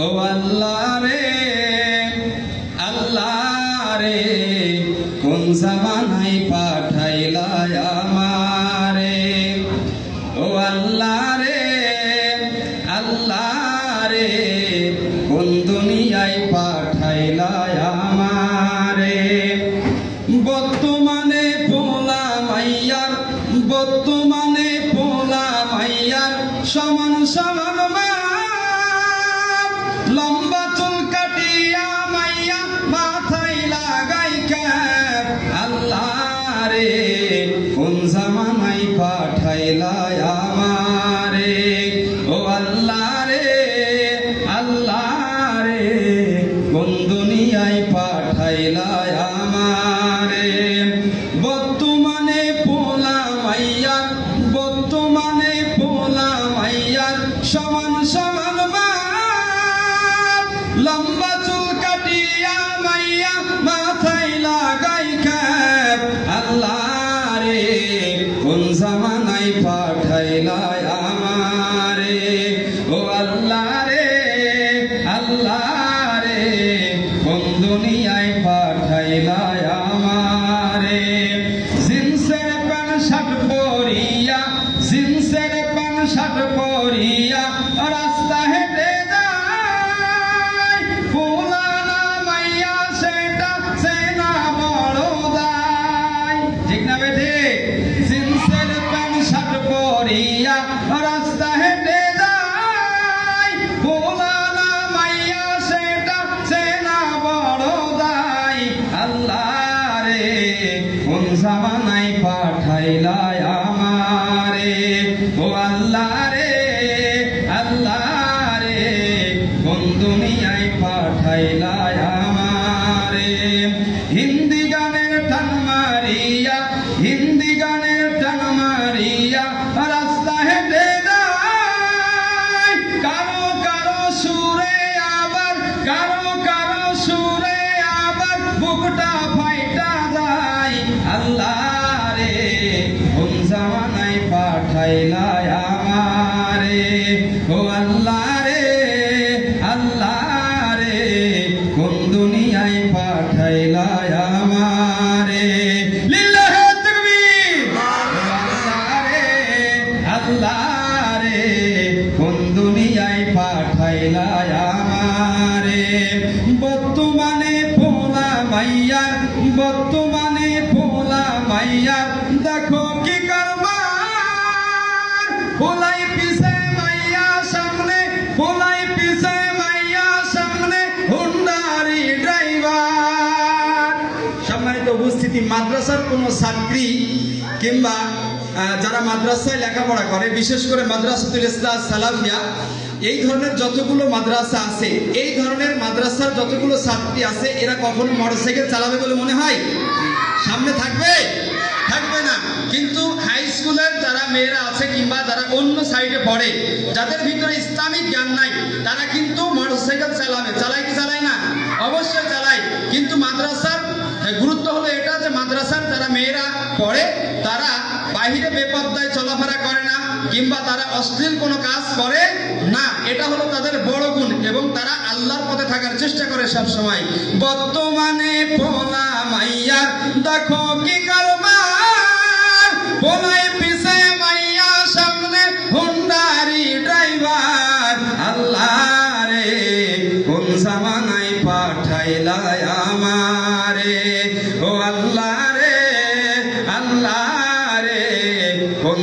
ও আল্লাহ রে কোন জামানায় পাঠাইলা আমারে। ও আল্লাহ রে কোন দুনিয়ায় পাঠাইলা আমারে। বর্তমানে পোলা মাইয়ার সমান সমান লম্বা চুল কাটিয়া মাইয়া মাথায় লাগাই ক্যাপ। আল্লাহ রে কোন জামানায় পাঠাইলা আমারে। ও আল্লাহ রে কোন দুনিয়ায় পাঠাইলা আমারে। বর্তমানে পোলা মাইয়ার সমান সমান লম্বা চুল কাটিয়া মাইয়া মাথায় লাগাই ক্যাপ। আল্লাহ রে কোন জামানায় পাঠাইলা আমারে। ও আল্লাহ রে কোন দুনিয়ায় পাঠাইলা আমারে। জিন্সের প্যান্ট শার্ট পরিয়া রাস্তা হেঁটে রাস্তা হেঁটে যায় ভোলানা মাইয়া সেটা সেনা বড় দায়। আল্লাহ রে কোন জামানায় পাঠাইলা আমারে। ও আল্লাহ রে কোন দুনিয়ায় পাঠাইলা আমারে। হিন্দি গানের টান মারিয়া রাস্তা হেঁটে যায় কারো সুরে আবার বুকটা ফাইটা যায়। আল্লাহ রে কোন জামানায় পাঠাইলা আমারে। ও আল্লাহ রে কোন দুনিয়ায় পাঠাইলা আমারে। লিল্লাহে তাকবীর। আল্লাহ রে কোন দুনিয়ায় পাঠাইলা আমারে। বর্তমানে পোলা মাইয়ার দেখো কি কারবার। পোলাই পিছে মাইয়া সামনে হুন্ডারি ড্রাইভার। সম্মানিত উপস্থিতি, মাদ্রাসার কোনো ছাত্রী কিংবা যারা মাদ্রাসায় লেখাপড়া করে, বিশেষ করে মাদ্রাসাতুল ইসলাহ সালাফিয়া, এই ধরনের যতগুলো মাদ্রাসা আছে, এই ধরনের মাদ্রাসার যতগুলো ছাত্রী আছে, এরা কখনো মোটরসাইকেল চালাবে বলে মনে হয়? সামনে থাকবে না। কিন্তু হাই স্কুলের যারা মেয়েরা আছে কিংবা যারা অন্য সাইডে পড়ে, যাদের ভিতরে ইসলামিক জ্ঞান নাই, তারা কিন্তু মোটরসাইকেল চালায় কি চালায় না? অবশ্যই চালায়। কিন্তু মাদ্রাসার গুরুত্ব হলো এটা যে মাদ্রাসার যারা মেয়েরা পড়ে তারা বাহিরে বেপরদায় চলাফেরা করে না কিংবা তারা অশ্লীল কোনো কাজ করে না। এটা হলো তাদের বড় গুণ এবং তারা আল্লাহর পথে থাকার চেষ্টা করে সব সময়। বর্তমানে পোলা মাইয়ার দেখো কি কারবার। পোলাই পিছে মাইয়া সামনে হুন্ডারি ড্রাইভার। আল্লাহ রে কোন জামানায় পাঠাইলা আমারে। ও আল্লাহ রে কোন